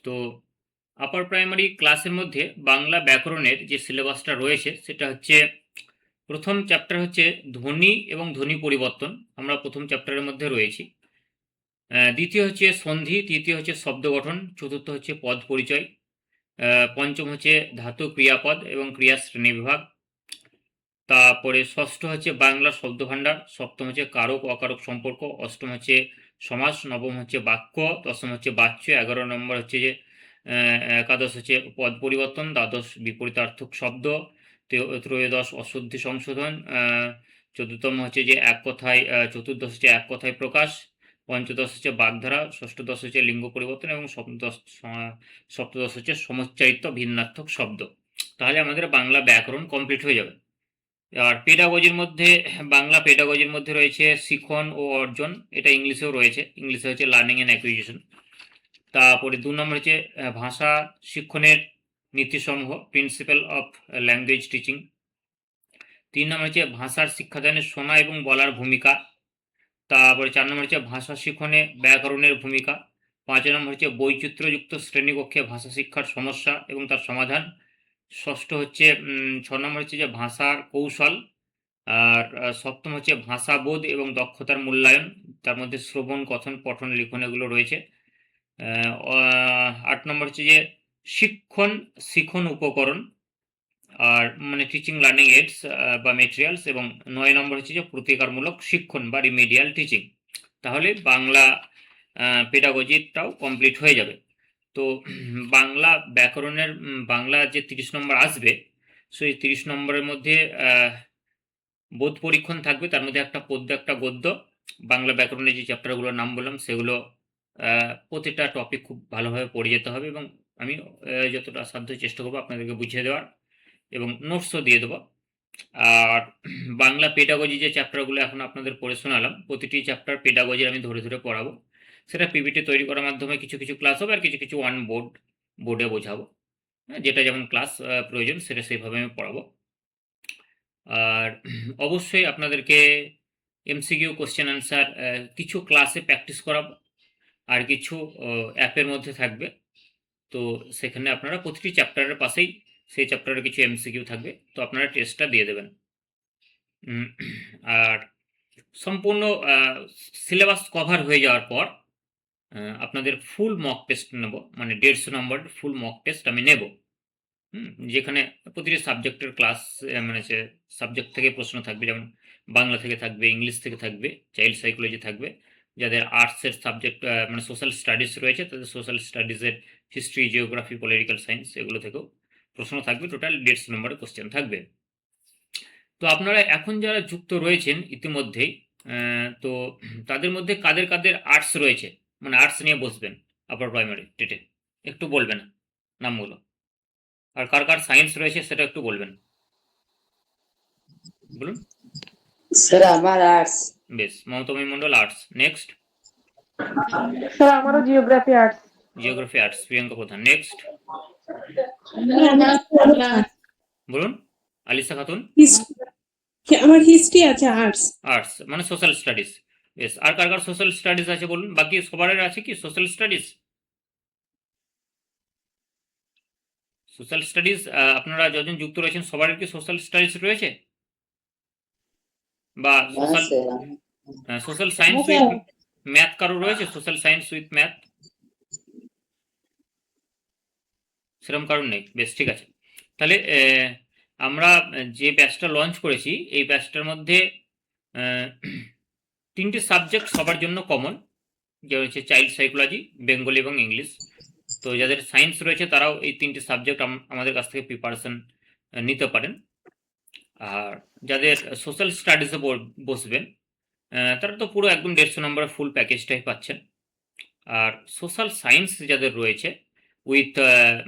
তো upper primary ক্লাসের মধ্যে বাংলা ব্যাকরণের যে সিলেবাসটা রয়েছে সেটা হচ্ছে প্রথম চ্যাপ্টার হচ্ছে ধ্বনি এবং ধ্বনি পরিবর্তন, আমরা প্রথম চ্যাপ্টারের মধ্যে রয়েছি। দ্বিতীয় হচ্ছে সন্ধি, তৃতীয় হচ্ছে শব্দ গঠন, চতুর্থ হচ্ছে পদ পরিচয়, পঞ্চম হচ্ছে ধাতু ক্রিয়াপদ এবং ক্রিয়া শ্রেণীবিভাগ। তারপরে ষষ্ঠ হচ্ছে বাংলা শব্দভাণ্ডার, সপ্তম হচ্ছে কারক অকারক সম্পর্ক, অষ্টম হচ্ছে সমাস, নবম হচ্ছে বাক্য, দশম হচ্ছে বাচ্য, 11 নম্বর হচ্ছে যে একাদশ হচ্ছে পদ পরিবর্তন, দ্বাদশ বিপরীতার্থক শব্দ, ত্রয়োদশ অশুদ্ধি সংশোধন, চতুর্থম হচ্ছে যে এক কথায়, চতুর্দশ হচ্ছে এক কথায় প্রকাশ, পঞ্চদশ হচ্ছে বাগধারা, ষষ্ঠদশ হচ্ছে লিঙ্গ পরিবর্তন এবং সপ্তদশ হচ্ছে সমুচ্চারিত ভিন্নার্থক শব্দ। তাহলে আমাদের বাংলা ব্যাকরণ কমপ্লিট হয়ে যাবে। আর পেডাগজির মধ্যে, বাংলা পেডাগজির মধ্যে রয়েছে শিখন ও অর্জন, এটা ইংলিশেও রয়েছে, ইংলিশে হচ্ছে লার্নিং অ্যান্ড অ্যাকুইজিশন। তারপরে 2 নম্বর হচ্ছে ভাষা শিক্ষণের নীতিসমূহ, প্রিন্সিপাল অফ ল্যাঙ্গুয়েজ টিচিং। 3 নম্বর হচ্ছে ভাষার শিক্ষাদানে শোনা এবং বলার ভূমিকা। তারপরে 4 নম্বর হচ্ছে ভাষা শিক্ষণে ব্যাকরণের ভূমিকা। 5 নম্বর হচ্ছে বৈচিত্র্যযুক্ত শ্রেণীকক্ষে ভাষা শিক্ষার সমস্যা এবং তার সমাধান। ষষ্ঠ হচ্ছে 6 নম্বর হচ্ছে যে ভাষার কৌশল। আর সপ্তম হচ্ছে ভাষাবোধ এবং দক্ষতার মূল্যায়ন, তার মধ্যে শ্রবণ, কথন, পঠন, লিখন এগুলো রয়েছে। 8 নম্বর হচ্ছে যে শিখন উপকরণ, আর মানে টিচিং লার্নিং এইডস বা মেটেরিয়ালস, এবং 9 নম্বর হচ্ছে যে প্রতিকারমূলক শিক্ষণ বা রিমেডিয়াল টিচিং। তাহলে বাংলা পেডাগজিটাও কমপ্লিট হয়ে যাবে। তো বাংলা ব্যাকরণের বাংলা যে 30 নম্বর আসবে, সেই 30 নম্বরের মধ্যে বোধ পরীক্ষণ থাকবে, তার মধ্যে একটা পদ্য একটা গদ্য। বাংলা ব্যাকরণের যে চ্যাপ্টারগুলোর নাম বললাম সেগুলো প্রতিটা টপিক খুব ভালোভাবে পড়ে যেতে হবে, এবং আমি যতটা সাধ্য চেষ্টা করবো আপনাদেরকে বুঝিয়ে দেওয়ার, এবং নোটসও দিয়ে দেবো। আর বাংলা পেডাগজি যে চ্যাপ্টারগুলো এখন আপনাদের পড়ে শোনালাম, প্রতিটি চ্যাপ্টার পেডাগজি আমি ধরে ধরে পড়াবো। সেটা পিপিটি তৈরি করার মাধ্যমে কিছু কিছু ক্লাস হবে, আর কিছু কিছু বোর্ডে বোঝাবো। যেটা যেমন ক্লাস প্রয়োজন সেটা সেইভাবে আমি পড়াবো। আর অবশ্যই আপনাদেরকে এমসিকিউ কোশ্চেন অ্যান্সার কিছু ক্লাসে প্র্যাকটিস করাবো, আর কিছু অ্যাপের মধ্যে থাকবে। তো সেখানে আপনারা প্রতিটি চ্যাপ্টারের পাশেই সেই চ্যাপ্টারের কিছু এমসিকিউ থাকবে, তো আপনারা টেস্টটা দিয়ে দেবেন। আর সম্পূর্ণ সিলেবাস কভার হয়ে যাওয়ার পর আপনাদের ফুল মক টেস্ট নেব, মানে 150 নম্বর ফুল মক টেস্ট আমি নেব, যেখানে প্রতিটি সাবজেক্টের ক্লাস, মানে সে সাবজেক্ট থেকে প্রশ্ন থাকবে, যেমন বাংলা থেকে থাকবে, ইংলিশ থেকে থাকবে, চাইল্ড সাইকোলজি থাকবে, যাদের আর্টসের সাবজেক্ট মানে সোশ্যাল স্টাডিজ রয়েছে তাদের সোশ্যাল স্টাডিজের হিস্ট্রি, জিওগ্রাফি, পলিটিক্যাল সায়েন্স এগুলো থেকেও প্রশ্ন থাকবে। টোটাল 150 নম্বরের কোশ্চেন থাকবে। তো আপনারা এখন যারা যুক্ত রয়েছেন ইতিমধ্যেই, তো তাদের মধ্যে কাদের কাদের আর্টস রয়েছে, মানে আর্টস নিয়ে বসবেন আপার প্রাইমারি টেটে, একটু বলবেন নামগুলো। আর কার কার সায়েন্স রয়েছে সেটা একটু বলবেন, বলুন। স্যার আমার আর্টস। বেশ, মমতাময়ী মণ্ডল আর্টস। নেক্সট, স্যার আমারও geography arts. Geography arts Priyanka প্রধান। নেক্সট বলুন, আলিসা খাতুন। আমার হিস্ট্রি আছে আর্টস। আর্টস মানে সোশ্যাল স্টাডিজ। বেশ, আর কার কার সোশ্যাল স্টাডিজ আছে বলুন, বাকি সবার আছে কি সোশ্যাল স্টাডিজ? সোশ্যাল স্টাডিজ আপনারা যখন যুক্ত রয়েছেন সবার কি সোশ্যাল স্টাডিজ রয়েছে, বা social social science with math কারো রয়েছে? সোশ্যাল সায়েন্স উইথ ম্যাথ সেরকম কারণ নেই। বেশ, ঠিক আছে। তাহলে আমরা যে ব্যাচটা লঞ্চ করেছি এই ব্যাচটার মধ্যে 3টে সাবজেক্ট সবার জন্য কমন, যে হচ্ছে চাইল্ড সাইকোলজি, বেঙ্গলি এবং ইংলিশ। তো যাদের সায়েন্স রয়েছে তারাও এই 3টে সাবজেক্ট আমাদের কাছ থেকে প্রিপারেশন নিতে পারেন। আর যাদের সোশ্যাল স্টাডিজে বসবেন তারা তো পুরো একদম 150 নম্বরের ফুল প্যাকেজটাই পাচ্ছেন। আর সোশ্যাল সায়েন্স যাদের রয়েছে উইথ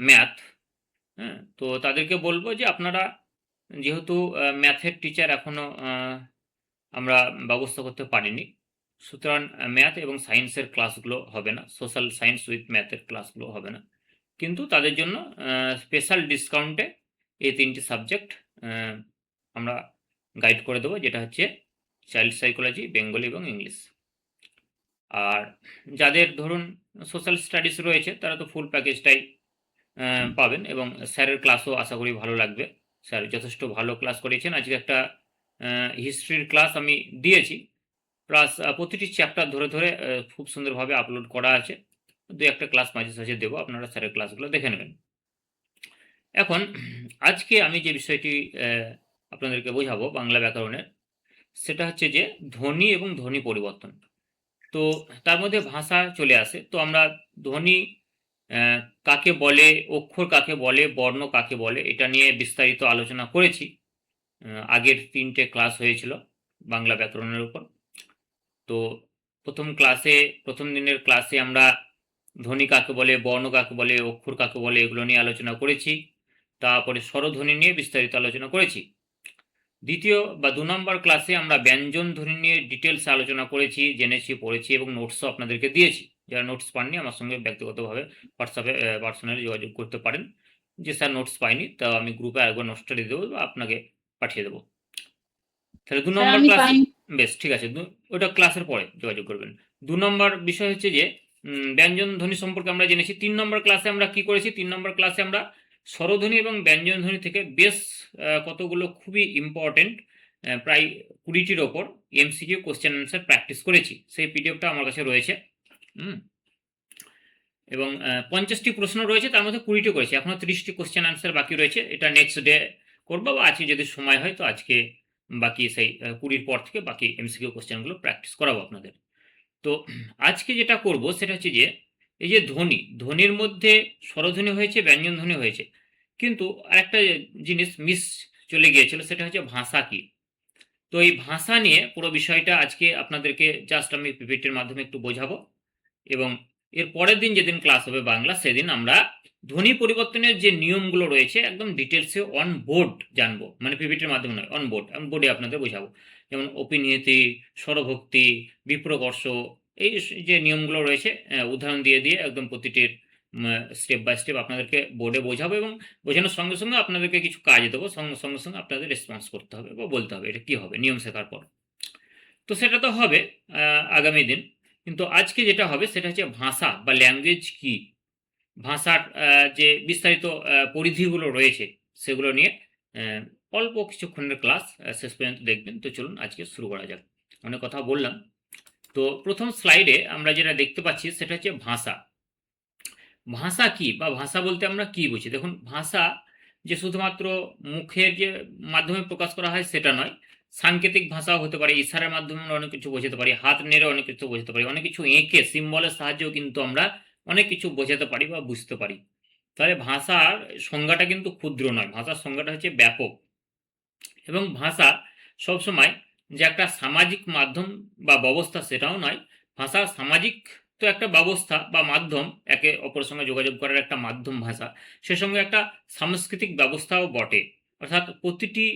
ম্যাথ, হ্যাঁ, তো তাদেরকে বলবো যে আপনারা যেহেতু ম্যাথের টিচার এখনও আমরা ব্যবস্থা করতে পারিনি, সুতরাং ম্যাথ এবং সায়েন্সের ক্লাসগুলো হবে না, সোশ্যাল সায়েন্স উইথ ম্যাথের ক্লাসগুলো হবে না, কিন্তু তাদের জন্য স্পেশাল ডিসকাউন্টে এই 3টে সাবজেক্ট আমরা গাইড করে দেবো, যেটা হচ্ছে চাইল্ড সাইকোলজি, বেঙ্গলি এবং ইংলিশ। আর যাদের ধরুন সোশ্যাল স্টাডিজ রয়েছে তারা তো ফুল প্যাকেজটাই পাবেন, এবং স্যারের ক্লাসও আশা করি ভালো লাগবে। স্যার যথেষ্ট ভালো ক্লাস করিয়েছেন। আজকে একটা হিস্ট্রির ক্লাস আমি দিয়েছি, প্লাস প্রতিটি চ্যাপ্টার ধরে ধরে খুব সুন্দরভাবে আপলোড করা আছে। দু একটা ক্লাস মাঝে সাঝে দেবো, আপনারা স্যারের ক্লাসগুলো দেখে নেবেন। এখন আজকে আমি যে বিষয়টি আপনাদেরকে বোঝাবো বাংলা ব্যাকরণের, সেটা হচ্ছে যে ধ্বনি এবং ধ্বনি পরিবর্তন। তো তার মধ্যে ভাষা চলে আসে। তো আমরা ধ্বনি কাকে বলে, অক্ষর কাকে বলে, বর্ণ কাকে বলে, এটা নিয়ে বিস্তারিত আলোচনা করেছি। আগের 3টে ক্লাস হয়েছিল বাংলা ব্যাকরণের উপর। তো প্রথম দিনের ক্লাসে আমরা ধ্বনি কাকে বলে, বর্ণ কাকে বলে, অক্ষর কাকে বলে, এগুলো নিয়ে আলোচনা করেছি। তারপরে স্বরধ্বনি নিয়ে বিস্তারিত আলোচনা করেছি। দ্বিতীয় বা 2 নম্বর ক্লাসে আমরা ব্যঞ্জন ধ্বনি নিয়ে ডিটেলস আলোচনা করেছি, জেনেছি, পড়েছি এবং নোটসও আপনাদেরকে দিয়েছি। যারা নোটস পাননি আমার সঙ্গে ব্যক্তিগতভাবে হোয়াটসঅ্যাপে পার্সোনালি যোগাযোগ করতে পারেন, যে স্যার নোটস পাইনি, তা আমি গ্রুপে একবার নোটসটা দিয়ে দেবো বা আপনাকে পাঠিয়ে দেবো। তাহলে 2 নম্বর ক্লাস, বেশ ঠিক আছে, ওটা ক্লাসের পরে যোগাযোগ করবেন। 2 নম্বর বিষয় হচ্ছে যে ব্যঞ্জন ধ্বনি সম্পর্কে আমরা জেনেছি। 3 নম্বর ক্লাসে আমরা কি করেছি? 3 নম্বর ক্লাসে আমরা স্বরধ্বনি এবং ব্যঞ্জন ধ্বনি থেকে বেশ কতগুলো খুবই ইম্পর্টেন্ট প্রায় 20টির ওপর এমসিকিউ কোশ্চেন অ্যান্সার প্র্যাকটিস করেছি। সেই পিডিএফটা আমার কাছে রয়েছে, এবং 50টি প্রশ্ন রয়েছে, তার মধ্যে 20টি করেছি। এখনও 30টি কোশ্চেন অ্যান্সার বাকি রয়েছে। এটা নেক্সট ডে করবো, বা আজকে যদি সময় হয় তো আজকে বাকি সেই 20র পর থেকে বাকি এমসিকিউ কোশ্চেনগুলো প্র্যাকটিস করাবো আপনাদের। তো আজকে যেটা করব সেটা হচ্ছে যে এই যে ধ্বনির মধ্যে স্বরধ্বনি হয়েছে, ব্যঞ্জন ধ্বনি হয়েছে, কিন্তু আরেকটা জিনিস মিস চলে গিয়েছিল, সেটা হচ্ছে ভাষা কি। তো এই ভাষা নিয়ে পুরো বিষয়টা আজকে আপনাদেরকে জাস্ট আমি পিপিটির মাধ্যমে একটু বোঝাবো, এবং এর পরের দিন যেদিন ক্লাস হবে বাংলা, সেদিন আমরা ধ্বনি পরিবর্তনের যে নিয়মগুলো রয়েছে একদম ডিটেলসে অন বোর্ড জানবো, মানে পিপিটির মাধ্যমে নয়, অন বোর্ড, আমি বোর্ডে আপনাদের বোঝাবো। যেমন অপিনিয়তি, স্বরভক্তি, বিপ্রকর্ষ, এই যে নিয়মগুলো রয়েছে উদাহরণ দিয়ে দিয়ে একদম প্রতিটির স্টেপ বাই স্টেপ আপনাদেরকে বোর্ডে বোঝাবো, এবং বোঝানোর সঙ্গে সঙ্গে আপনাদেরকে কিছু কাজ দেবো, সঙ্গে সঙ্গে আপনাদের রেসপন্স করতে হবে বা বলতে হবে এটা কি হবে নিয়ম শেখার পর। তো সেটা তো হবে আগামী দিন, কিন্তু আজকে যেটা হবে সেটা হচ্ছে ভাষা বা ল্যাঙ্গুয়েজ কি, ভাষার যে বিস্তারিত পরিধিগুলো রয়েছে সেগুলো নিয়ে অল্প কিছুক্ষণের ক্লাস শেষ পর্যন্ত দেখবেন। তো চলুন আজকে শুরু করা যাক। অনেক কথা বললাম। তো প্রথম স্লাইডে আমরা যেটা দেখতে পাচ্ছি সেটা হচ্ছে ভাষা। ভাষা কি বা ভাষা বলতে আমরা কি বুঝি? দেখুন, ভাষা যে শুধুমাত্র মুখের যে মাধ্যমে প্রকাশ করা হয় সেটা নয়, সাংকেতিক ভাষাও হতে পারে, ইশারার মাধ্যমে আমরা অনেক কিছু বোঝাতে পারি, হাত নেড়ে অনেক কিছু বোঝাতে পারি, অনেক কিছু এঁকে সিম্বলের সাহায্যেও কিন্তু আমরা অনেক কিছু বোঝাতে পারি বা বুঝতে পারি। তাহলে ভাষার সংজ্ঞাটা কিন্তু ক্ষুদ্র নয়, ভাষার সংজ্ঞাটা হচ্ছে ব্যাপক। এবং ভাষা সবসময় যে একটা সামাজিক মাধ্যম বা ব্যবস্থা সেটাও নয়, ভাষা সামাজিক তো একটা ব্যবস্থা বা মাধ্যম, একে অপরের সঙ্গে যোগাযোগ করার একটা মাধ্যম ভাষা, সে সঙ্গে একটা সাংস্কৃতিক ব্যবস্থাও বটে। অর্থাৎ প্রতিটি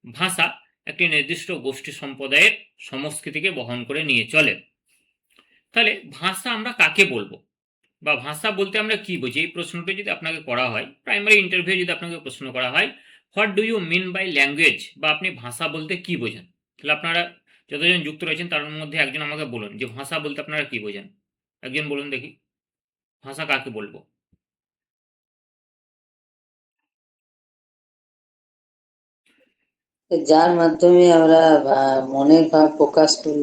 ভাষা একটি নির্দিষ্ট গোষ্ঠী সম্প্রদায়ের সংস্কৃতিকে বহন করে নিয়ে চলে। তাহলে ভাষা আমরা কাকে বলবো বা ভাষা বলতে আমরা কি বুঝি, এই প্রশ্নটি যদি আপনাকে করা হয়, প্রাইমারি ইন্টারভিউ যদি আপনাকে প্রশ্ন করা হয়, what do you mean by language, বা আপনি ভাষা বলতে কি বোঝেন, তাহলে আপনারা যতজন যুক্ত রয়েছেন তার মধ্যে একজন আমাকে বলুন যে ভাষা বলতে আপনারা কি বোঝেন। একজন বলুন দেখি, ভাষা কাকে বলবো? যার মাধ্যমে আমরা মনের ভাব প্রকাশ করি।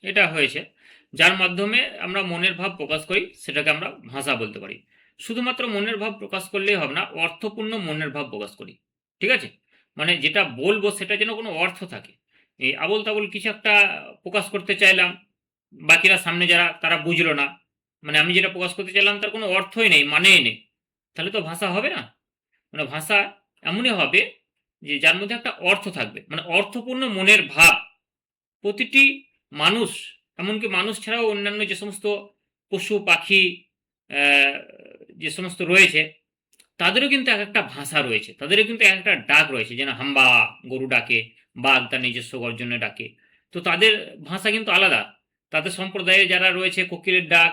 এটা হয়েছে, যার মাধ্যমে আমরা মনের ভাব প্রকাশ করি সেটাকে আমরা ভাষা বলতে পারি। শুধুমাত্র মনের ভাব প্রকাশ করলেই হবে না, অর্থপূর্ণ মনের ভাব প্রকাশ করি, ঠিক আছে? মানে যেটা বলবো সেটা যেন কোনো অর্থ থাকে। এই আবোল তাবোল কিছু একটা প্রকাশ করতে চাইলাম, বাকিরা সামনে যারা তারা বুঝলো না, মানে আমি যেটা প্রকাশ করতে চাইলাম তার কোনো অর্থই নেই, মানেই নেই, তাহলে তো ভাষা হবে না। মানে ভাষা এমনই হবে যে যার মধ্যে একটা অর্থ থাকবে, মানে অর্থপূর্ণ মনের ভাব। প্রতিটি মানুষ, এমনকি মানুষ ছাড়াও অন্যান্য যে সমস্ত পশু পাখি যে সমস্ত রয়েছে, তাদেরও কিন্তু এক একটা ভাষা রয়েছে, তাদেরও কিন্তু এক একটা ডাক রয়েছে, যেন হাম্বা গরু ডাকে, বাঘ তার নিজস্ব গর্জনে ডাকে। তো তাদের ভাষা কিন্তু আলাদা। তাদের সম্প্রদায়ে যারা রয়েছে কোকিলের ডাক,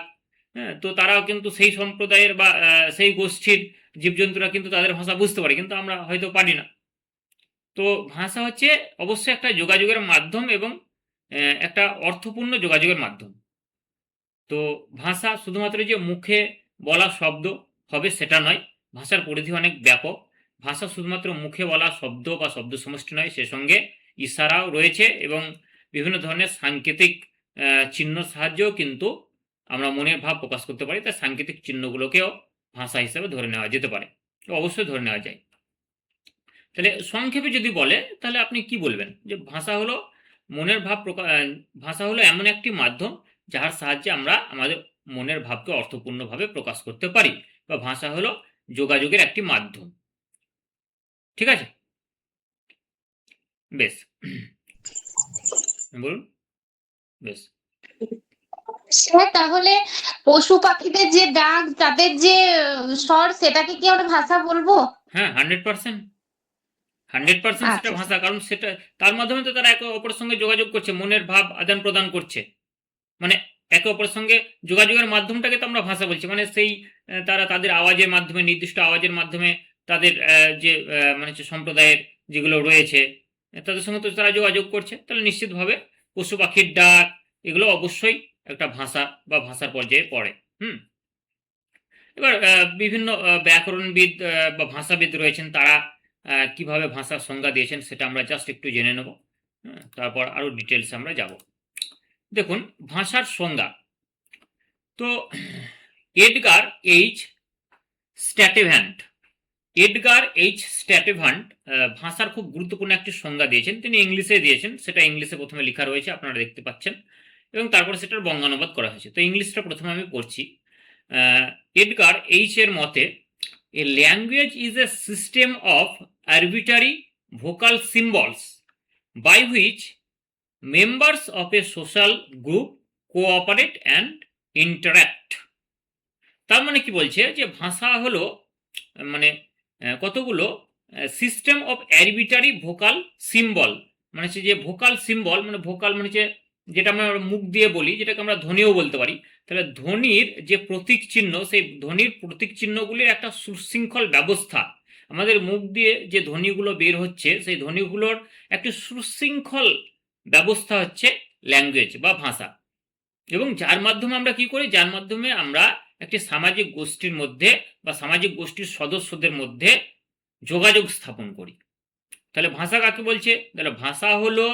হ্যাঁ, তো তারাও কিন্তু সেই সম্প্রদায়ের বা সেই গোষ্ঠীর জীবজন্তুরা কিন্তু তাদের ভাষা বুঝতে পারে, কিন্তু আমরা হয়তো পারি না। তো ভাষা হচ্ছে অবশ্যই একটা যোগাযোগের মাধ্যম এবং একটা অর্থপূর্ণ যোগাযোগের মাধ্যম। তো ভাষা শুধুমাত্র যে মুখে বলা শব্দ হবে সেটা নয়, ভাষার পরিধি অনেক ব্যাপক। ভাষা শুধুমাত্র মুখে বলা শব্দ বা শব্দ সমষ্টি নয়, সে সঙ্গে ইশারাও রয়েছে এবং বিভিন্ন ধরনের সাংকেতিক চিহ্ন সাহায্যেও কিন্তু আমরা মনের ভাব প্রকাশ করতে পারি। তাই সাংকেতিক চিহ্নগুলোকেও ভাষা হিসেবে ধরে নেওয়া যেতে পারে, অবশ্যই ধরে নেওয়া যায়। তাহলে সংক্ষেপে যদি বলে তাহলে আপনি কি বলবেন যে ভাষা হলো মনের ভাব ভাষা হলো এমন একটি মাধ্যম যার সাহায্যে আমরা আমাদের মনের ভাবকে অর্থপূর্ণভাবে প্রকাশ করতে পারি, বা ভাষা হলো যোগাযোগের একটি মাধ্যম। ঠিক আছে, বেশ, বলুন। বেশ, স্যার তাহলে পশু পাখিদের যে ডাক, তাদের যে স্বর, সেটাকে কি আমরা ভাষা বলবো? হ্যাঁ, 100%, 100% সেটা আচ্ছা। ভাষা, কারণ সেটা তার মাধ্যমে তো তারা একে অপরের সঙ্গে যোগাযোগ করছে, মনের ভাব আদান প্রদান করছে। মানে একে অপরের সঙ্গে যোগাযোগের মাধ্যমটাকে তো আমরা ভাষা বলছি। মানে সেই তারা তাদের আওয়াজের মাধ্যমে, নির্দিষ্ট আওয়াজের মাধ্যমে তাদের যে মানে যে সম্প্রদায়ের যেগুলো রয়েছে তাদের সঙ্গে তো তারা যোগাযোগ করছে। তাহলে নিশ্চিতভাবে পশু পাখির ডাক এগুলো অবশ্যই একটা ভাষা বা ভাষার পর্যায়ে পড়ে। এবার বিভিন্ন ব্যাকরণবিদ বা ভাষাবিদ রয়েছেন, তারা কিভাবে ভাষার সংজ্ঞা দিয়েছেন সেটা আমরা জাস্ট একটু জেনে নেব, তারপর আরো ডিটেলস আমরা যাব। দেখুন, ভাষার সংজ্ঞা তো এডগার এইচ স্ট্যাটেভ্যান্ট ভাষার খুব গুরুত্বপূর্ণ একটি সংজ্ঞা দিয়েছেন। তিনি ইংলিশে দিয়েছেন, সেটা ইংলিশে প্রথমে লেখা রয়েছে, আপনারা দেখতে পাচ্ছেন, এবং তারপরে সেটার বঙ্গানুবাদ করা হয়েছে। তো ইংলিশটা প্রথমে আমি পড়ছি। এডগার এইচ এর মতে, a language is a system of arbitrary vocal symbols by which members of a social group cooperate and interact. তার মানে কি বলছে যে ভাষা হলো মানে কতগুলো system of arbitrary vocal symbol, মানে হচ্ছে যে ভোকাল সিম্বল, মানে ভোকাল মানে হচ্ছে যেটা আমরা মুখ দিয়ে বলি, যেটাকে আমরা ধ্বনিও বলতে পারি। তাহলে ধ্বনির যে প্রতীক চিহ্ন, সেই ধ্বনির প্রতীক চিহ্নগুলির একটা সুশৃঙ্খল ব্যবস্থা, আমাদের মুখ দিয়ে যে ধ্বনিগুলো বের হচ্ছে সেই ধ্বনিগুলোর একটি সুশৃঙ্খল ব্যবস্থা হচ্ছে ল্যাঙ্গুয়েজ বা ভাষা। এবং যার মাধ্যমে আমরা কি করি, যার মাধ্যমে আমরা একটি সামাজিক গোষ্ঠীর মধ্যে বা সামাজিক গোষ্ঠীর সদস্যদের মধ্যে যোগাযোগ স্থাপন করি। তাহলে ভাষা কাকে বলছে? তাহলে ভাষা হলো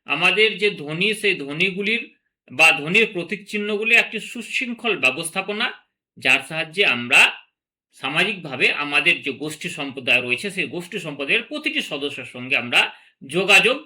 আমাদের যে ধ্বনি, সেই ধ্বনিগুলির বা ধ্বনির প্রতীক চিহ্নগুলির একটি সুশৃঙ্খল ব্যবস্থাপনা, যার সাহায্যে আমরা সামাজিকভাবে আমাদের যে গোষ্ঠী সম্প্রদায় রয়েছে সেই গোষ্ঠী সম্প্রদায়ের প্রতিটি সদস্যের সঙ্গে আমরা যোগাযোগ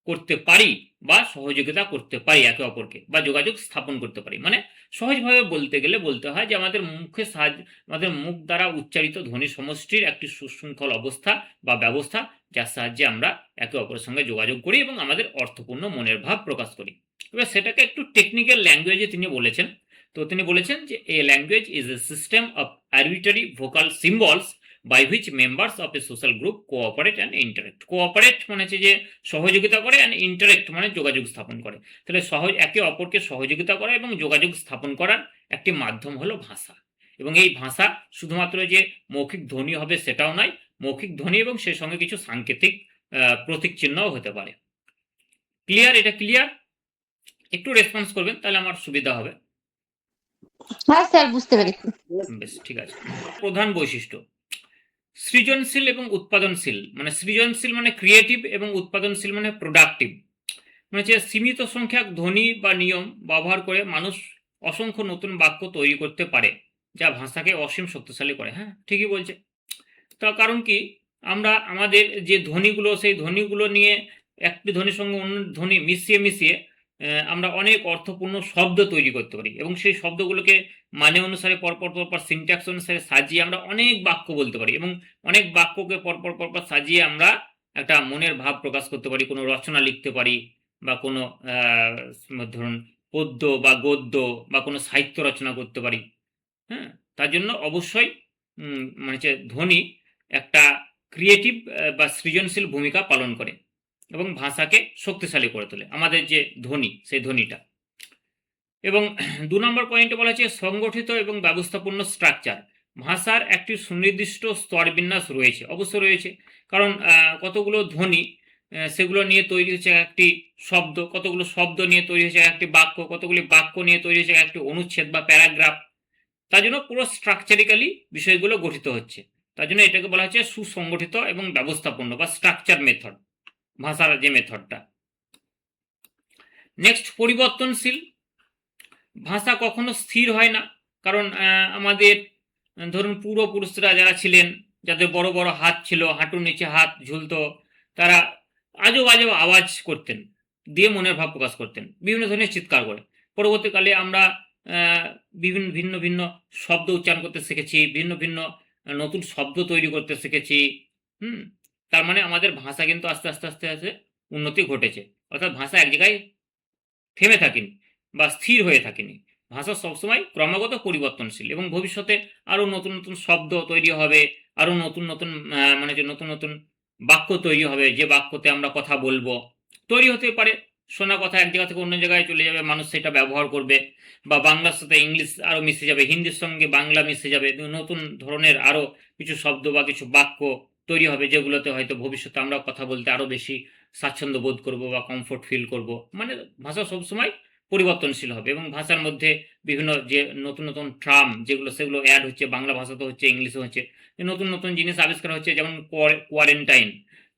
করতে পারি বা সহযোগিতা করতে পারি একে অপরকে, বা যোগাযোগ স্থাপন করতে পারি। মানে সহজভাবে বলতে গেলে বলতে হয় যে আমাদের মুখের সাহায্যে, আমাদের মুখ দ্বারা উচ্চারিত ধ্বনি সমষ্টির একটি সুশৃঙ্খল অবস্থা বা ব্যবস্থা, যার সাহায্যে আমরা একে অপরের সঙ্গে যোগাযোগ করি এবং আমাদের অর্থপূর্ণ মনের ভাব প্রকাশ করি। এবার সেটাকে একটু টেকনিক্যাল ল্যাঙ্গুয়েজে তিনি বলেছেন। তো তিনি বলেছেন যে a language is a system of arbitrary vocal symbols by which members of a social group cooperate and interact. Cooperate মানে হচ্ছে যে সহযোগিতা করে, অ্যান্ড ইন্টারেক্ট মানে যোগাযোগ স্থাপন করে। তাহলে একে অপরকে সহযোগিতা করা এবং যোগাযোগ স্থাপন করার একটি মাধ্যম হলো ভাষা। এবং এই ভাষা শুধুমাত্র যে মৌখিক ধ্বনি হবে সেটাও নয়, মৌখিক ধ্বনি এবং সেই সঙ্গে কিছু সাংকেতিক প্রতীক চিহ্নও হতে পারে। ক্লিয়ার? এটা ক্লিয়ার? একটু রেসপন্স করবেন তাহলে আমার সুবিধা হবে। হ্যাঁ স্যার, বুঝতে পেরেছি। বেশ, ঠিক আছে। প্রধান বৈশিষ্ট্য সৃজনশীল এবং উৎপাদনশীল। মানে সৃজনশীল মানে ক্রিয়েটিভ এবং উৎপাদনশীল মানে প্রোডাক্টিভ। মানে হচ্ছে সীমিত সংখ্যক ধ্বনি বা নিয়ম ব্যবহার করে মানুষ অসংখ্য নতুন বাক্য তৈরি করতে পারে, যা ভাষাকে অসীম শক্তিশালী করে। হ্যাঁ, ঠিকই বলছে। তার কারণ কি, আমরা আমাদের যে ধ্বনিগুলো, সেই ধ্বনিগুলো নিয়ে একটি ধ্বনির সঙ্গে অন্য ধ্বনি মিশিয়ে মিশিয়ে আমরা অনেক অর্থপূর্ণ শব্দ তৈরি করতে পারি, এবং সেই শব্দগুলোকে মানে অনুসারে পরপর পরপর সিনট্যাক্স অনুসারে সাজিয়ে আমরা অনেক বাক্য বলতে পারি, এবং অনেক বাক্যকে পরপর পরপর সাজিয়ে আমরা একটা মনের ভাব প্রকাশ করতে পারি, কোনো রচনা লিখতে পারি, বা কোনো ধরুন পদ্য বা গদ্য বা কোনো সাহিত্য রচনা করতে পারি। হ্যাঁ, তার জন্য অবশ্যই মানে হচ্ছে ধ্বনি একটা ক্রিয়েটিভ বা সৃজনশীল ভূমিকা পালন করে এবং ভাষাকে শক্তিশালী করে তোলে, আমাদের যে ধ্বনি সেই ধ্বনিটা। এবং 2 নম্বর পয়েন্টে বলা হচ্ছে সংগঠিত এবং ব্যবস্থাপূর্ণ স্ট্রাকচার। ভাষার একটি সুনির্দিষ্ট স্তর বিন্যাস রয়েছে, অবশ্য রয়েছে, কারণ কতগুলো ধ্বনি সেগুলো নিয়ে তৈরি হচ্ছে একটি শব্দ, কতগুলো শব্দ নিয়ে তৈরি হচ্ছে একটি বাক্য, কতগুলি বাক্য নিয়ে তৈরি হচ্ছে একটি অনুচ্ছেদ বা প্যারাগ্রাফ। তার জন্য পুরো স্ট্রাকচারিক্যালি বিষয়গুলো গঠিত হচ্ছে। তার জন্য এটাকে বলা হচ্ছে সুসংগঠিত এবং ব্যবস্থাপূর্ণ বা স্ট্রাকচার মেথড, ভাষার যে মেথডটা। নেক্সট, পরিবর্তনশীল। ভাষা কখনো স্থির হয় না, কারণ আমাদের ধরুন পূর্বপুরুষরা যারা ছিলেন, যাদের বড় বড় হাত ছিল, হাঁটুর নিচে হাত ঝুলতো, তারা আজব আজব আওয়াজ করতেন, দিয়ে মনের ভাব প্রকাশ করতেন, বিভিন্ন ধরনের চিৎকার করে। পরবর্তীকালে আমরা বিভিন্ন ভিন্ন ভিন্ন শব্দ উচ্চারণ করতে শিখেছি, ভিন্ন ভিন্ন নতুন শব্দ তৈরি করতে শিখেছি। তার মানে আমাদের ভাষা কিন্তু আস্তে আস্তে আস্তে আস্তে উন্নতি ঘটেছে। অর্থাৎ ভাষা এক জায়গায় থেমে থাকেনি বা স্থির হয়ে থাকেনি। ভাষা সবসময় ক্রমাগত পরিবর্তনশীল, এবং ভবিষ্যতে আরও নতুন নতুন শব্দ তৈরি হবে, আরও নতুন নতুন মানে যে নতুন নতুন বাক্য তৈরি হবে, যে বাক্যতে আমরা কথা বলবো। তৈরি হতে পারে শোনা কথা এক জায়গা থেকে অন্য জায়গায় চলে যাবে, মানুষ সেটা ব্যবহার করবে, বা বাংলার সাথে ইংলিশ আরও মিশে যাবে, হিন্দির সঙ্গে বাংলা মিশে যাবে, নতুন ধরনের আরও কিছু শব্দ বা কিছু বাক্য তৈরি হবে, যেগুলোতে হয়তো ভবিষ্যতে আমরা কথা বলতে আরও বেশি স্বাচ্ছন্দ্য বোধ করব বা কমফোর্ট ফিল করব। মানে ভাষা সবসময় পরিবর্তনশীল হবে, এবং ভাষার মধ্যে বিভিন্ন যে নতুন নতুন ট্রাম যেগুলো, সেগুলো অ্যাড হচ্ছে, বাংলা ভাষাতে হচ্ছে, ইংলিশে হচ্ছে, নতুন নতুন জিনিস আবিষ্কার হচ্ছে, যেমন কোয়ারেন্টাইন।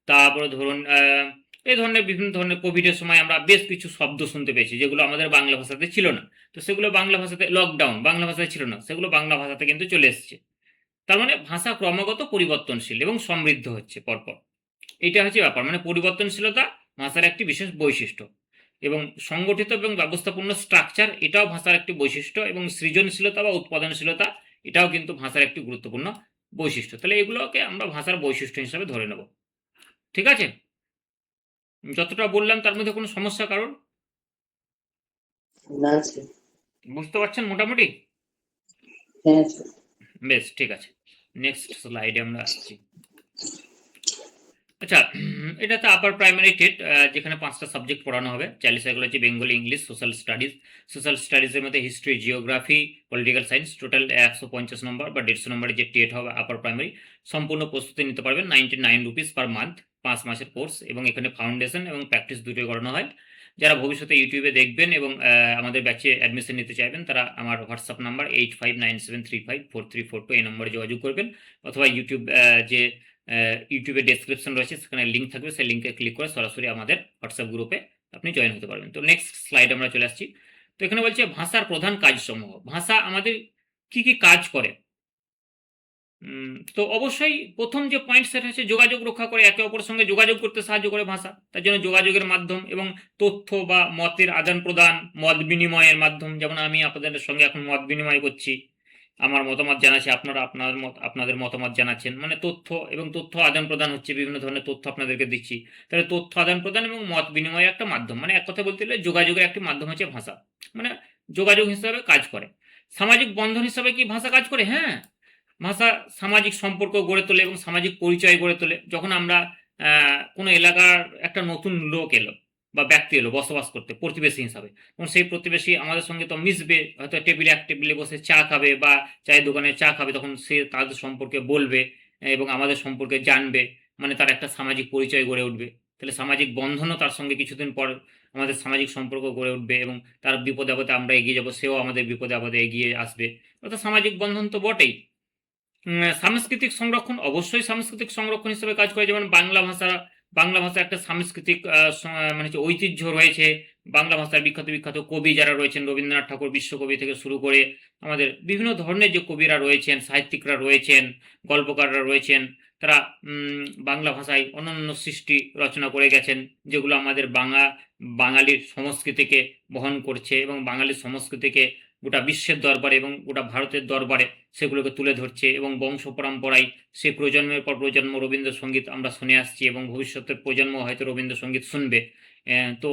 তারপরে ধরুন এই ধরনের বিভিন্ন ধরনের কোভিডের সময় আমরা বেশ কিছু শব্দ শুনতে পেয়েছি, যেগুলো আমাদের বাংলা ভাষাতে ছিল না। তো সেগুলো বাংলা ভাষাতে, লকডাউন বাংলা ভাষায় ছিল না, সেগুলো বাংলা ভাষাতে কিন্তু চলে এসছে। তার মানে ভাষা ক্রমাগত পরিবর্তনশীল এবং সমৃদ্ধ হচ্ছে পরপর। এটা হচ্ছে ব্যাপার, মানে পরিবর্তনশীলতা ভাষার একটি বিশেষ বৈশিষ্ট্য, এবং সংগঠিত এবং ব্যবস্থাপূর্ণ স্ট্রাকচার এটাও ভাষার একটি বৈশিষ্ট্য, এবং সৃজনশীলতা বা উৎপাদনশীলতা এটাও কিন্তু ভাষার একটি গুরুত্বপূর্ণ বৈশিষ্ট্য। তাহলে এগুলোকে আমরা ভাষার বৈশিষ্ট্য হিসাবে ধরে নেব। ঠিক আছে, যতটা বললাম তার মধ্যে কোনো সমস্যা কারণ না স্যার। বুঝতে পারছেন মোটামুটি? হ্যাঁ স্যার। বেশ, ঠিক আছে, নেক্সট স্লাইডে আমরা আসছি। আচ্ছা, এটাতে আপার প্রাইমারি টেট, যেখানে 5টা সাবজেক্ট পড়ানো হবে: child psychology, Bengali, English, social studies. Social স্টাডিজের মধ্যে history, geography, political science. Total 150 নম্বর বা 150 নম্বরের যে টেট হবে আপার প্রাইমারি, সম্পূর্ণ প্রস্তুতি নিতে পারবেন 99 রুপিস পার মান্থ, 5 মাসের কোর্স, এবং এখানে ফাউন্ডেশন এবং প্র্যাকটিস দুটোই করানো হয়। যারা ভবিষ্যতে ইউটিউবে দেখবেন এবং আমাদের ব্যাচে অ্যাডমিশন নিতে চাইবেন, তারা আমার হোয়াটসঅ্যাপ নাম্বার 8597354342 এই নম্বরে যোগাযোগ করবেন, অথবা ইউটিউব যে ইউটিউবে ডেসক্রিপশন রয়েছে, সেখানে লিঙ্ক থাকবে, সেই লিঙ্কে ক্লিক করে সরাসরি আমাদের হোয়াটসঅ্যাপ গ্রুপে আপনি জয়েন হতে পারবেন। তো নেক্সট স্লাইড আমরা চলে আসছি। তো এখানে বলছে ভাষার প্রধান কাজসমূহ। ভাষা আমাদের কি কি কাজ করে? তো অবশ্যই প্রথম যে পয়েন্ট সেটা হচ্ছে যোগাযোগ রক্ষা করে, একে অপরের সঙ্গে যোগাযোগ করতে সাহায্য করে ভাষা। তার জন্য যোগাযোগের মাধ্যম এবং তথ্য বা মতের আদান প্রদান, মত বিনিময়ের মাধ্যম। যেমন আমি আপনাদের সঙ্গে এখন মত বিনিময় করছি, আমার মতামত জানাচ্ছি, আপনারা আপনাদের মতামত জানাচ্ছেন, মানে তথ্য এবং তথ্য আদান প্রদান হচ্ছে, বিভিন্ন ধরনের তথ্য আপনাদেরকে দিচ্ছি। তাহলে তথ্য আদান প্রদান এবং মত বিনিময়ের একটা মাধ্যম, মানে এক কথা বলতে গেলে যোগাযোগের একটি মাধ্যম হচ্ছে ভাষা, মানে যোগাযোগ হিসাবে কাজ করে। সামাজিক বন্ধন হিসাবে কি ভাষা কাজ করে? হ্যাঁ, ভাষা সামাজিক সম্পর্ক গড়ে তোলে এবং সামাজিক পরিচয় গড়ে তোলে। যখন আমরা কোনো এলাকার একটা নতুন লোক এলো বা ব্যক্তি এলো বসবাস করতে প্রতিবেশী হিসাবে, এবং সেই প্রতিবেশী আমাদের সঙ্গে তো মিশবে, হয়তো এক টেবিলে বসে চা খাবে বা চায়ের দোকানে চা খাবে, তখন সে তাদের সম্পর্কে বলবে এবং আমাদের সম্পর্কে জানবে, মানে তার একটা সামাজিক পরিচয় গড়ে উঠবে। তাহলে সামাজিক বন্ধনও তার সঙ্গে কিছুদিন পর আমাদের সামাজিক সম্পর্ক গড়ে উঠবে, এবং তার বিপদে আপদে আমরা এগিয়ে যাব, সেও আমাদের বিপদে আপদে এগিয়ে আসবে। অর্থাৎ সামাজিক বন্ধন তো বটেই। সাংস্কৃতিক সংরক্ষণ, অবশ্যই সাংস্কৃতিক সংরক্ষণ হিসেবে কাজ করে। যেমন বাংলা ভাষা একটা সাংস্কৃতিক মানে হচ্ছে ঐতিহ্য রয়েছে। বাংলা ভাষার বিখ্যাত বিখ্যাত কবি যারা রয়েছেন, রবীন্দ্রনাথ ঠাকুর বিশ্বকবি থেকে শুরু করে আমাদের বিভিন্ন ধরনের যে কবিরা রয়েছেন, সাহিত্যিকরা রয়েছেন, গল্পকাররা রয়েছেন, তারা বাংলা ভাষায় অনন্য সৃষ্টি রচনা করে গেছেন, যেগুলো আমাদের বাঙালির সংস্কৃতিকে বহন করছে, এবং বাঙালির সংস্কৃতিকে গোটা বিশ্বের দরবারে এবং গোটা ভারতের দরবারে সেগুলোকে তুলে ধরছে, এবং বংশ পরম্পরায় সেই প্রজন্মের পর প্রজন্ম রবীন্দ্রসঙ্গীত আমরা শুনে আসছি, এবং ভবিষ্যতের প্রজন্ম হয়তো রবীন্দ্রসঙ্গীত শুনবে। তো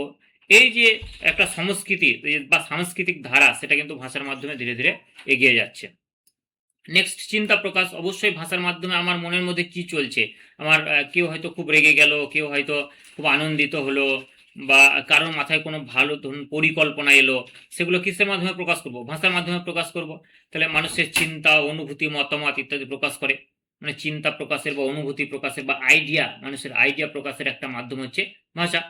এই যে একটা সংস্কৃতি বা সাংস্কৃতিক ধারা, সেটা কিন্তু ভাষার মাধ্যমে ধীরে ধীরে এগিয়ে যাচ্ছে। নেক্সট, চিন্তা প্রকাশ। অবশ্যই ভাষার মাধ্যমে আমার মনের মধ্যে কি চলছে, আমার কেউ হয়তো খুব রেগে গেল, কেউ হয়তো খুব আনন্দিত হলো, বা কারোর মাথায় কোনো ভালো ধরুন পরিকল্পনা এলো, সেগুলো কিসের মাধ্যমে প্রকাশ করব? ভাষার মাধ্যমে প্রকাশ করব। তাহলে মানুষের চিন্তা, অনুভূতি, মতামত ইত্যাদি প্রকাশ করে। মানে চিন্তা প্রকাশের বা অনুভূতি প্রকাশের বা আইডিয়া, মানুষের আইডিয়া প্রকাশের একটা মাধ্যম হচ্ছে ভাষা।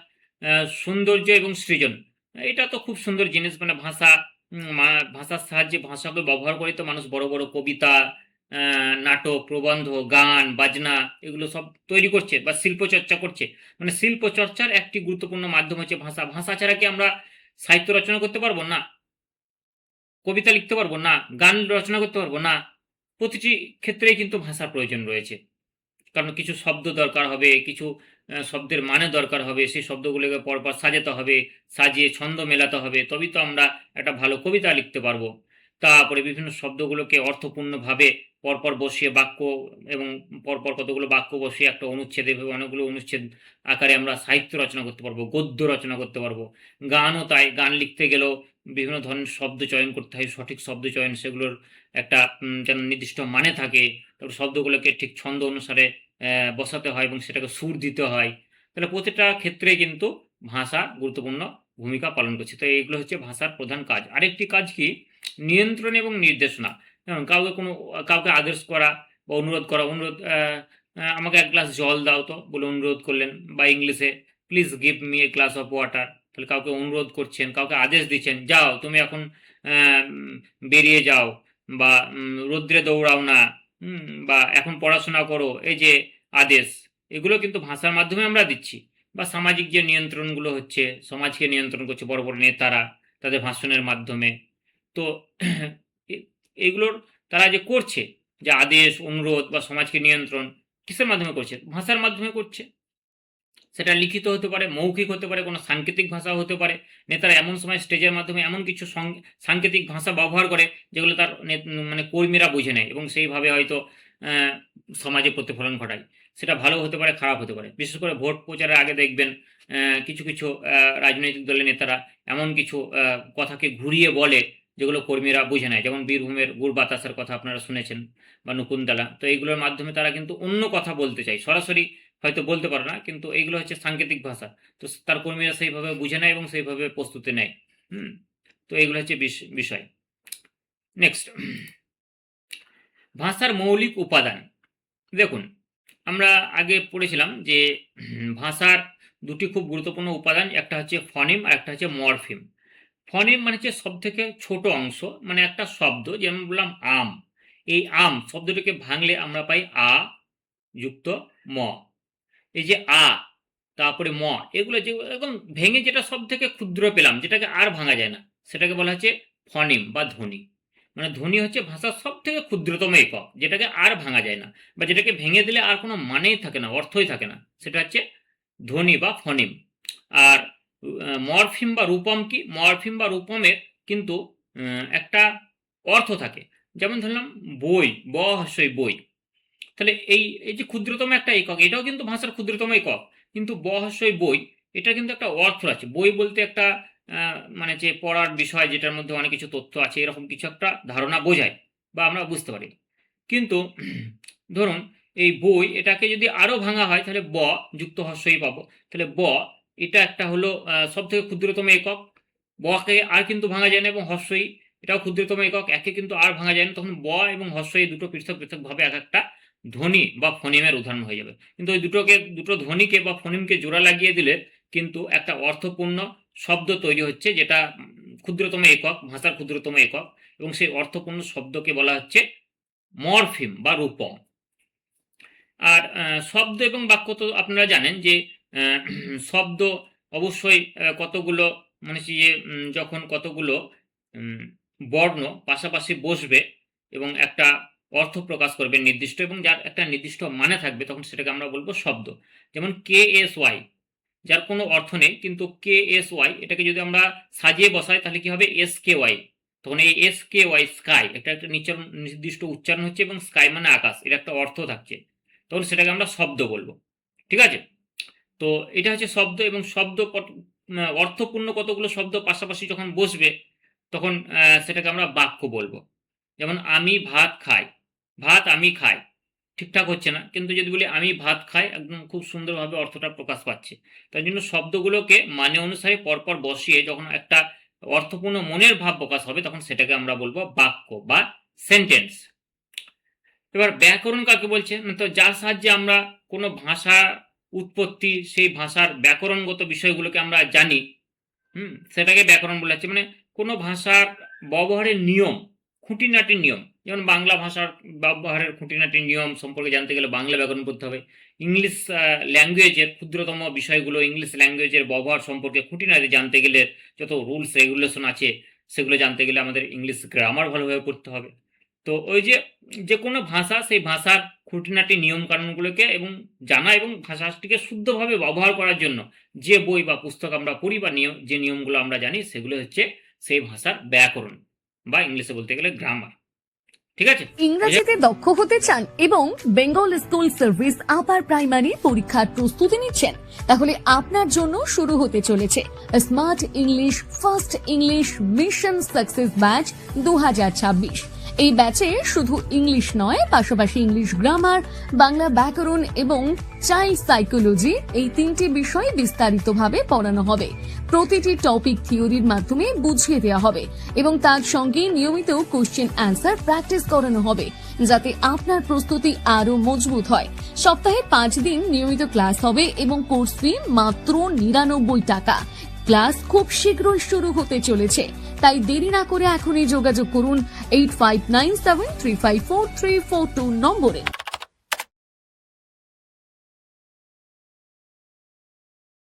সৌন্দর্য এবং সৃজন, এটা তো খুব সুন্দর জিনিস, মানে ভাষা, ভাষার সাহায্যে ভাষাকে ব্যবহার করে তো মানুষ বড় বড় কবিতা, নাটক, প্রবন্ধ, গান, বাজনা এগুলো সব তৈরি করছে বা শিল্প চর্চা করছে। মানে শিল্প চর্চার একটি গুরুত্বপূর্ণ মাধ্যম হচ্ছে ভাষা। ভাষা ছাড়া কি আমরা সাহিত্য রচনা করতে পারবো? না। কবিতা লিখতে পারবো? না। গান রচনা করতে পারবো? না। প্রতিটি ক্ষেত্রেই কিন্তু ভাষার প্রয়োজন রয়েছে, কারণ কিছু শব্দ দরকার হবে, কিছু শব্দের মানে দরকার হবে, সেই শব্দগুলোকে পরপর সাজাতে হবে, সাজিয়ে ছন্দ মেলাতে হবে, তবেই তো আমরা একটা ভালো কবিতা লিখতে পারবো। তারপরে বিভিন্ন শব্দগুলোকে অর্থপূর্ণভাবে পরপর বসিয়ে বাক্য, এবং পরপর কতগুলো বাক্য বসিয়ে একটা অনুচ্ছেদ, এভাবে অনেকগুলো অনুচ্ছেদ আকারে আমরা সাহিত্য রচনা করতে পারবো, গদ্য রচনা করতে পারবো। গানও তাই, গান লিখতে গেলেও বিভিন্ন ধরনের শব্দ চয়ন করতে হয়, সঠিক শব্দ চয়ন, সেগুলোর একটা যেন নির্দিষ্ট মানে থাকে, তারপর শব্দগুলোকে ঠিক ছন্দ অনুসারে বসাতে হয় এবং সেটাকে সুর দিতে হয়। তাহলে প্রতিটা ক্ষেত্রে কিন্তু ভাষা গুরুত্বপূর্ণ ভূমিকা পালন করছে। তো এইগুলো হচ্ছে ভাষার প্রধান কাজ। আরেকটি কাজ কি? নিয়ন্ত্রণ এবং নির্দেশনা। যেমন কাউকে আদেশ করা বা অনুরোধ করা। অনুরোধ, আমাকে এক গ্লাস জল দাও তো বলে অনুরোধ করলেন, বা ইংলিশে please give me a glass of water. তাহলে কাউকে অনুরোধ করছেন, কাউকে আদেশ দিচ্ছেন, যাও তুমি এখন বেরিয়ে যাও, বা রৌদ্রে দৌড়াও না, বা এখন পড়াশোনা করো, এই যে আদেশ, এগুলো কিন্তু ভাষার মাধ্যমে আমরা দিচ্ছি। বা সামাজিক যে নিয়ন্ত্রণগুলো হচ্ছে, সমাজকে নিয়ন্ত্রণ করছে বড় বড় নেতারা তাদের ভাষণের মাধ্যমে। তো এগুলোর তারা যে করছে, যে আদেশ, অনুরোধ বা সমাজকে নিয়ন্ত্রণ, কিসের মাধ্যমে করছে? ভাষার মাধ্যমে করছে। সেটা লিখিত হতে পারে, মৌখিক হতে পারে, কোনো সাংকেতিক ভাষা হতে পারে। নেতারা এমন সময় স্টেজের মাধ্যমে এমন কিছু সাংকেতিক ভাষা ব্যবহার করে যেগুলো তার মানে কর্মীরা বুঝে নেয়, এবং সেইভাবে হয়তো সমাজে প্রতিফলন ঘটায়। সেটা ভালো হতে পারে, খারাপ হতে পারে। বিশেষ করে ভোট প্রচারের আগে দেখবেন কিছু কিছু রাজনৈতিক দলের নেতারা এমন কিছু কথাকে ঘুরিয়ে বলে যেগুলো কর্মীরা বুঝে নেয়। যেমন বীরভূমের গুড় বাতাসের কথা আপনারা শুনেছেন, বা নকুনতলা। তো এইগুলোর মাধ্যমে তারা কিন্তু অন্য কথা বলতে চায়, সরাসরি হয়তো বলতে পারে না, কিন্তু এইগুলো হচ্ছে সাংকেতিক ভাষা। তো তার কর্মীরা সেইভাবে বুঝে নেয় এবং সেইভাবে প্রস্তুতি নেয়। তো এইগুলো হচ্ছে বিষয়। নেক্সট, ভাষার মৌলিক উপাদান। দেখুন, আমরা আগে পড়েছিলাম যে ভাষার দুটি খুব গুরুত্বপূর্ণ উপাদান, একটা হচ্ছে ফনেম আর একটা হচ্ছে মরফিম। ফনেম মানে হচ্ছে সব থেকে ছোট অংশ, মানে একটা শব্দ, যেমন বললাম আম। এই আম শব্দটিকে ভাঙলে আমরা পাই আ যুক্ত ম। এই যে আ, তারপরে ম, এগুলো যে একদম ভেঙে যেটা সব থেকে ক্ষুদ্র পেলাম, যেটাকে আর ভাঙা যায় না, সেটাকে বলা হচ্ছে ফনেম বা ধ্বনি। মানে ধ্বনি হচ্ছে ভাষার সব থেকে ক্ষুদ্রতম একক, যেটাকে আর ভাঙা যায় না, বা যেটাকে ভেঙে দিলে আর কোনো মানেই থাকে না, অর্থই থাকে না, সেটা হচ্ছে ধ্বনি বা ফনেম। আর মরফিম বা রূপম কি? মরফিম বা রূপমের কিন্তু একটা অর্থ থাকে। যেমন ধরলাম বই, ব হস্যই বই। তাহলে এই এই যে ক্ষুদ্রতম একটা একক, এটাও কিন্তু ভাষার ক্ষুদ্রতম একক, কিন্তু ব হস্যই বই, এটা কিন্তু একটা অর্থ আছে। বই বলতে একটা মানে যে পড়ার বিষয়, যেটার মধ্যে অনেক কিছু তথ্য আছে, এরকম কিছু একটা ধারণা বোঝায় বা আমরা বুঝতে পারি। কিন্তু ধরুন এই বই, এটাকে যদি আরো ভাঙা হয় তাহলে ব যুক্ত হস্যই পাবো। তাহলে ব, এটা একটা হলো সব থেকে ক্ষুদ্রতম একক। বকে আর কিন্তু ভাঙা যায় না, এবং হস্যই এটাও ক্ষুদ্রতম একক, একে কিন্তু আর ভাঙা যায় না। তখন ব এবং হস্যই দুটো পৃথক পৃথক ভাবে এক একটা ধ্বনি বা ফনিমের উদাহরণ হয়ে যাবে। কিন্তু ওই দুটো ধ্বনিকে বা ফনিমকে জোড়া লাগিয়ে দিলে কিন্তু একটা অর্থপূর্ণ শব্দ তৈরি হচ্ছে, যেটা ক্ষুদ্রতম একক, ভাষার ক্ষুদ্রতম একক, এবং সেই অর্থপূর্ণ শব্দকে বলা হচ্ছে মরফিম বা রূপম। আর শব্দ এবং বাক্য তো আপনারা জানেন যে শব্দ অবশ্যই কতগুলো, মানে যে যখন কতগুলো বর্ণ পাশাপাশি বসবে এবং একটা অর্থ প্রকাশ করবে নির্দিষ্ট, এবং যার একটা নির্দিষ্ট মানে থাকবে, তখন সেটাকে আমরা বলবো শব্দ। যেমন KSY, যার কোনো অর্থ নেই, কিন্তু KSY এটাকে যদি আমরা সাজিয়ে বসাই তাহলে কি হবে? SKY। তখন এই SKY স্কাই, একটা নির্দিষ্ট উচ্চারণ হচ্ছে, এবং স্কাই মানে আকাশ, এটা একটা অর্থ থাকছে, তখন সেটাকে আমরা শব্দ বলবো। ঠিক আছে? তো এটা হচ্ছে শব্দ। এবং শব্দ অর্থপূর্ণ কতগুলো শব্দ পাশাপাশি যখন বসবে, তখন সেটাকে আমরা বাক্য বলবো। যেমন আমি ভাত খাই, ভাত আমি খাই, ঠিকঠাক হচ্ছে না, কিন্তু যদি বলি আমি ভাত খাই, একদম খুব সুন্দরভাবে অর্থটা প্রকাশ পাচ্ছে। তাই জন্য শব্দগুলোকে মানে অনুসারে পরপর বসিয়ে যখন একটা অর্থপূর্ণ মনের ভাব প্রকাশ হবে, তখন সেটাকে আমরা বলবো বাক্য বা সেন্টেন্স। এবার ব্যাকরণ কাকে বলছে না, তো যার সাহায্যে আমরা কোনো ভাষা উৎপত্তি, সেই ভাষার ব্যাকরণগত বিষয়গুলোকে আমরা জানি, সেটাকে ব্যাকরণ বলা হচ্ছে। মানে কোনো ভাষার ব্যবহারের নিয়ম, খুঁটিনাটি নিয়ম, যেমন বাংলা ভাষার ব্যবহারের খুঁটিনাটি নিয়ম সম্পর্কে জানতে গেলে বাংলা ব্যাকরণ পড়তে হবে। ইংলিশ ল্যাঙ্গুয়েজের ক্ষুদ্রতম বিষয়গুলো, ইংলিশ ল্যাঙ্গুয়েজের ব্যবহার সম্পর্কে খুঁটিনাটি জানতে গেলে যত রুলস রেগুলেশন আছে সেগুলো জানতে গেলে আমাদের ইংলিশ গ্রামার ভালোভাবে পড়তে হবে। তো ওই যে কোনো ভাষা, সেই ভাষার খুঁটিনাটি নিয়ম কানুনগুলোকে এবং জানা এবং ভাষাটিকে শুদ্ধভাবে ব্যবহার করার জন্য যে বই বা পুস্তক আমরা পড়ি বা যে নিয়মগুলো আমরা জানি, সেগুলো হচ্ছে সেই ভাষার ব্যাকরণ, বা ইংলিশে বলতে গেলে গ্রামার। ঠিক আছে? ইংরেজিতে দক্ষ হতে চান এবং Bengal school service upper primary পরীক্ষার প্রস্তুতি নিচ্ছেন, তাহলে আপনার জন্য শুরু হতে চলেছে smart English first English mission success batch 2026। এই ব্যাচে শুধু ইংলিশ নয়, পাশাপাশি ইংলিশ গ্রামার, বাংলা ব্যাকরণ এবং চাইল্ড সাইকোলজি, এই 3টি বিষয় বিস্তারিতভাবে পড়ানো হবে। প্রতিটি টপিক থিওরির মাধ্যমে বুঝিয়ে দেওয়া হবে এবং তার সঙ্গে নিয়মিত কোশ্চেন অ্যান্সার প্র্যাকটিস করানো হবে, যাতে আপনার প্রস্তুতি আরো মজবুত হয়। সপ্তাহে 5 দিন নিয়মিত ক্লাস হবে এবং কোর্স ফি মাত্র 99 টাকা। ক্লাস খুব শীঘ্রই শুরু হতে চলেছে, তাই দেরি না করে এখনই যোগাযোগ করুন 8597354342 নম্বরে।